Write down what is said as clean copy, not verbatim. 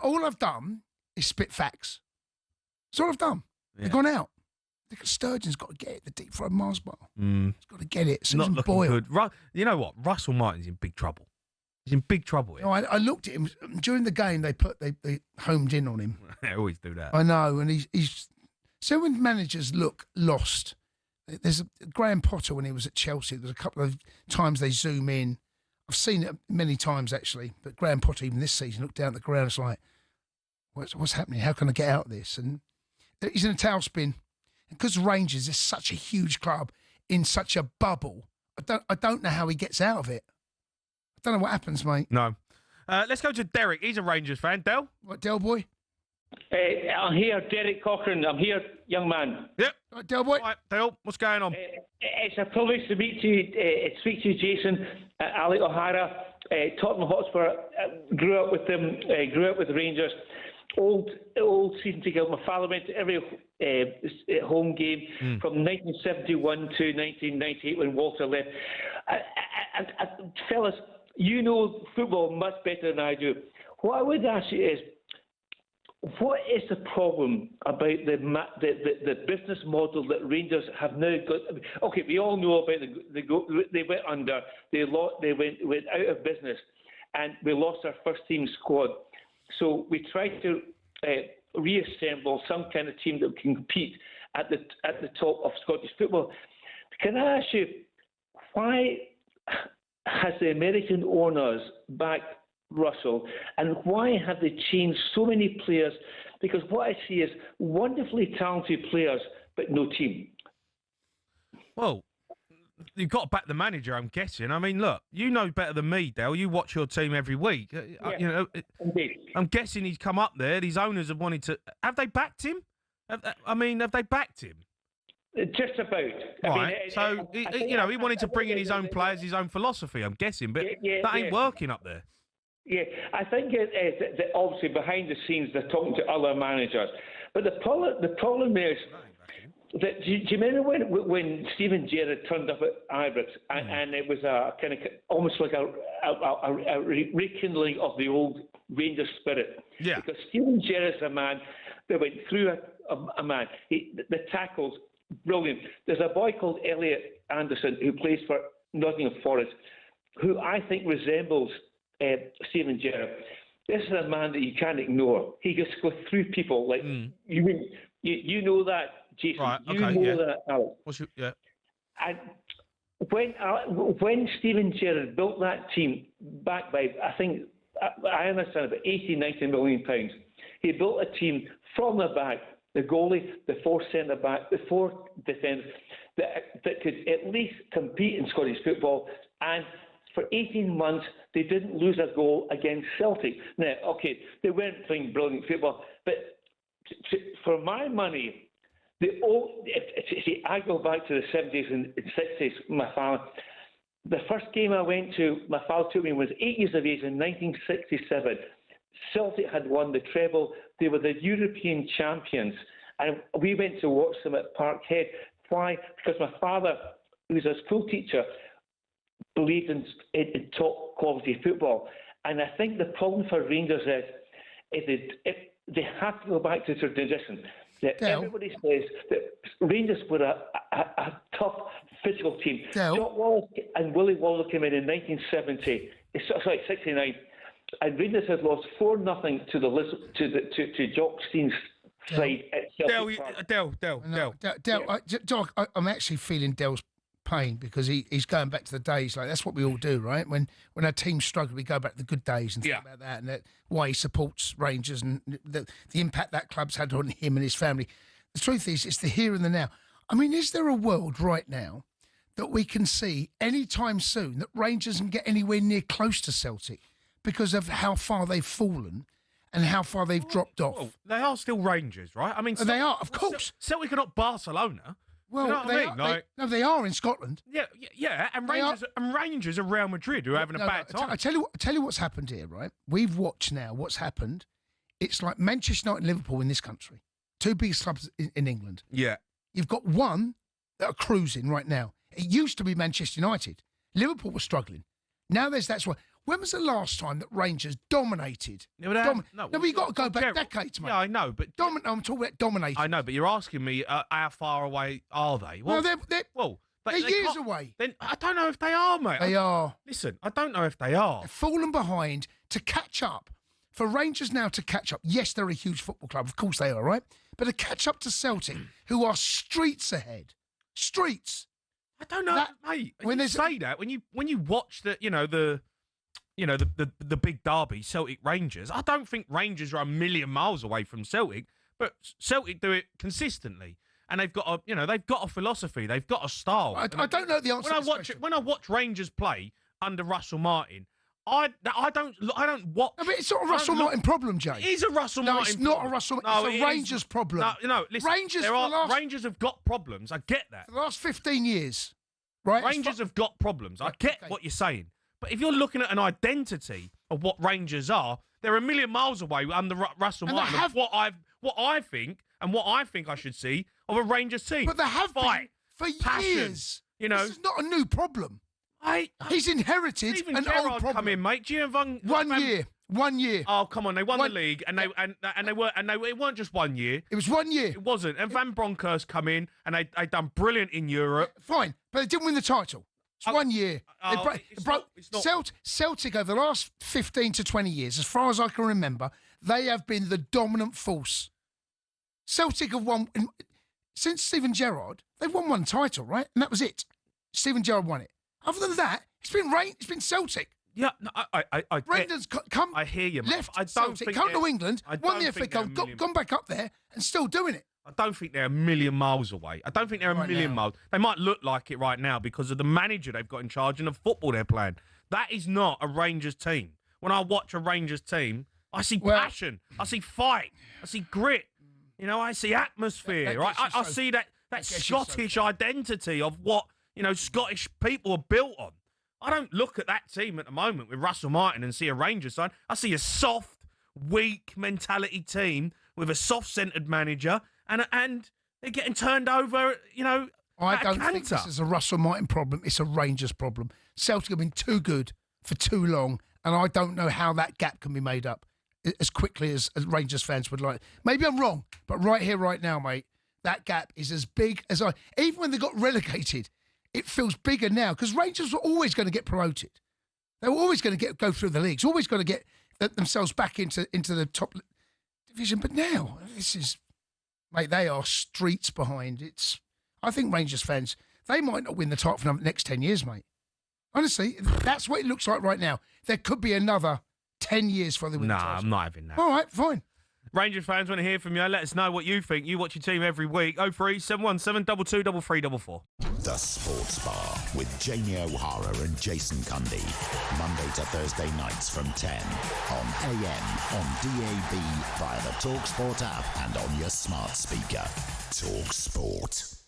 all I've done is spit facts. That's all I've done. Yeah. They've gone out. Sturgeon's got to get it, the deep fried Mars bar. He's got to get it. Not Susan looking Boyle. good. You know what? Russell Martin's in big trouble. He's in big trouble here. No, I looked at him during the game. They homed in on him. They always do that. I know, and he's so when managers look lost. There's Graham Potter when he was at Chelsea. There's a couple of times they zoom in. I've seen it many times actually, but Graham Potter even this season looked down at the ground. It's like, what's happening? How can I get out of this? And he's in a tailspin. Because Rangers is such a huge club in such a bubble, I don't know how he gets out of it. I don't know what happens, mate. No. Let's go to Derek. He's a Rangers fan. Del? What, Del boy? I'm here, Derek Cochran. I'm here, young man. Yep. Right, Del boy? Right, Del, what's going on? It's a privilege to speak to you, Jason. Alec O'Hara, Tottenham Hotspur. Grew up with them. Grew up with the Rangers. Old season ticket. My father went to every home game from 1971 to 1998 when Walter left. Fellas, you know football much better than I do. What I would ask you is, what is the problem about the business model that Rangers have now got? Okay, we all know about they went under, they went out of business, and we lost our first team squad. So we tried to reassemble some kind of team that can compete at the top of Scottish football. Can I ask you, why has the American owners backed Russell, and why have they changed so many players? Because what I see is wonderfully talented players, but no team. Well, you've got to back the manager, I'm guessing. I mean, look, you know better than me, Dale. You watch your team every week. Yeah, indeed. I'm guessing he's come up there. These owners have wanted to. Have they backed him? Have they backed him? Just about. Right. He wanted to bring in his own players, his own philosophy, I'm guessing, but that ain't working up there. Yeah, I think that obviously behind the scenes they're talking to other managers. But the problem is that, do you remember when Steven Gerrard turned up at Ibrox and it was a kind of almost like a rekindling of the old Rangers spirit? Yeah. Because Steven Gerrard's a man that went through a man. The tackles, brilliant. There's a boy called Elliot Anderson who plays for Nottingham Forest, who I think resembles Steven Gerrard. This is a man that you can't ignore. He just goes through people like you know that, Jason. Right, okay, you know that, Alex. And when Steven Gerrard built that team back by, I think, I understand, about 80, 90 million pounds, he built a team from the back, the goalie, the four centre-back, the four defenders, that could at least compete in Scottish football. And for 18 months, they didn't lose a goal against Celtic. Now, okay, they weren't playing brilliant football, but for my money, I go back to the 70s and 60s, my father. The first game I went to, my father took me, was 8 years of age in 1967. Celtic had won the treble. They were the European champions. And we went to watch them at Parkhead. Why? Because my father, who was a school teacher, believed in top quality football. And I think the problem for Rangers is they have to go back to tradition. Everybody says that Rangers were a tough physical team. Jock Wallace and Willie Wallace came in 1970. Sorry, 69. And Rangers has lost 4-0 to Jock Stein's side at Celtic Park. Del, I'm actually feeling Del's pain because he's going back to the days. Like, that's what we all do, right? When our team struggle, we go back to the good days and think about that, and why he supports Rangers and the impact that club's had on him and his family. The truth is, it's the here and the now. I mean, is there a world right now that we can see any time soon that Rangers can get anywhere near close to Celtic because of how far they've fallen and how far they've dropped off? Well, they are still Rangers, right? I mean, they are, of course. Celtic are not Barcelona. Well, you know what I mean? They are in Scotland. Yeah, and Rangers are Real Madrid who are having a bad time. I tell you what's happened here, right? We've watched now what's happened. It's like Manchester United and Liverpool in this country. Two biggest clubs in England. Yeah. You've got one that are cruising right now. It used to be Manchester United. Liverpool was struggling. Now that's why. When was the last time that Rangers dominated? No, but you got to go back Gerald, decades, mate. Yeah, I know, but I'm talking about dominating. I know, but you're asking me how far away are they? Well, they're years away. Then I don't know if they are, mate. They are. Listen, I don't know if they are. They've fallen behind to catch up. For Rangers now to catch up, yes, they're a huge football club. Of course they are, right? But to catch up to Celtic, who are streets ahead. Streets. I don't know, mate. When you say that, when you watch the big derby, Celtic Rangers, I don't think Rangers are a million miles away from Celtic, but Celtic do it consistently. And they've got a philosophy, they've got a style. I don't know the answer. When I watch Rangers play under Russell Martin, I don't watch. No, but it's not a Russell Martin problem, Jay. It is a Russell Martin. No, it's not a Russell. It's a Rangers problem. No, listen. Rangers have got problems. I get that. For the last 15 years, right? Rangers have got problems. I get what you're saying. But if you're looking at an identity of what Rangers are, they're a million miles away under Russell Martin. What I think I should see of a Rangers team. But they have been for passion, years. This is not a new problem. He's inherited Stephen an Gerrard old problem. Come in, mate. One year. Oh, come on! They won the league, and it weren't just 1 year. It was 1 year. It wasn't. And Van Bronckhorst come in, and they done brilliant in Europe. Fine, but they didn't win the title. It's 1 year. Celtic over the last 15 to 20 years, as far as I can remember, they have been the dominant force. Celtic have won since Steven Gerrard. They've won one title, right? And that was it. Steven Gerrard won it. Other than that, it's been Celtic. Yeah, no, I Brendan's come. I hear you, mate. Left Celtic, come to England, won the FA Cup, gone back up there, and still doing it. I don't think they're a million miles away. I don't think they're a million miles. They might look like it right now because of the manager they've got in charge and the football they're playing. That is not a Rangers team. When I watch a Rangers team, I see passion, I see fight, I see grit. I see atmosphere. I see that Scottish identity of what Scottish people are built on. I don't look at that team at the moment with Russell Martin and see a Rangers side. I see a soft, weak mentality team with a soft-centred manager, and they're getting turned over, I don't think this is a Russell Martin problem. It's a Rangers problem. Celtic have been too good for too long, and I don't know how that gap can be made up as quickly as Rangers fans would like. Maybe I'm wrong, but right here, right now, mate, that gap is as big as even when they got relegated, it feels bigger now because Rangers were always going to get promoted. They were always going to go through the leagues, always going to get themselves back into the top division. But now, mate, they are streets behind. I think Rangers fans, they might not win the title for the next 10 years, mate. Honestly, that's what it looks like right now. There could be another 10 years for the win. Nah, I'm not having that. All right, fine. Rangers fans want to hear from you. Let us know what you think. You watch your team every week. 03717 223344. The Sports Bar with Jamie O'Hara and Jason Cundy. Monday to Thursday nights from 10 on AM, on DAB, via the talkSPORT app and on your smart speaker. talkSPORT.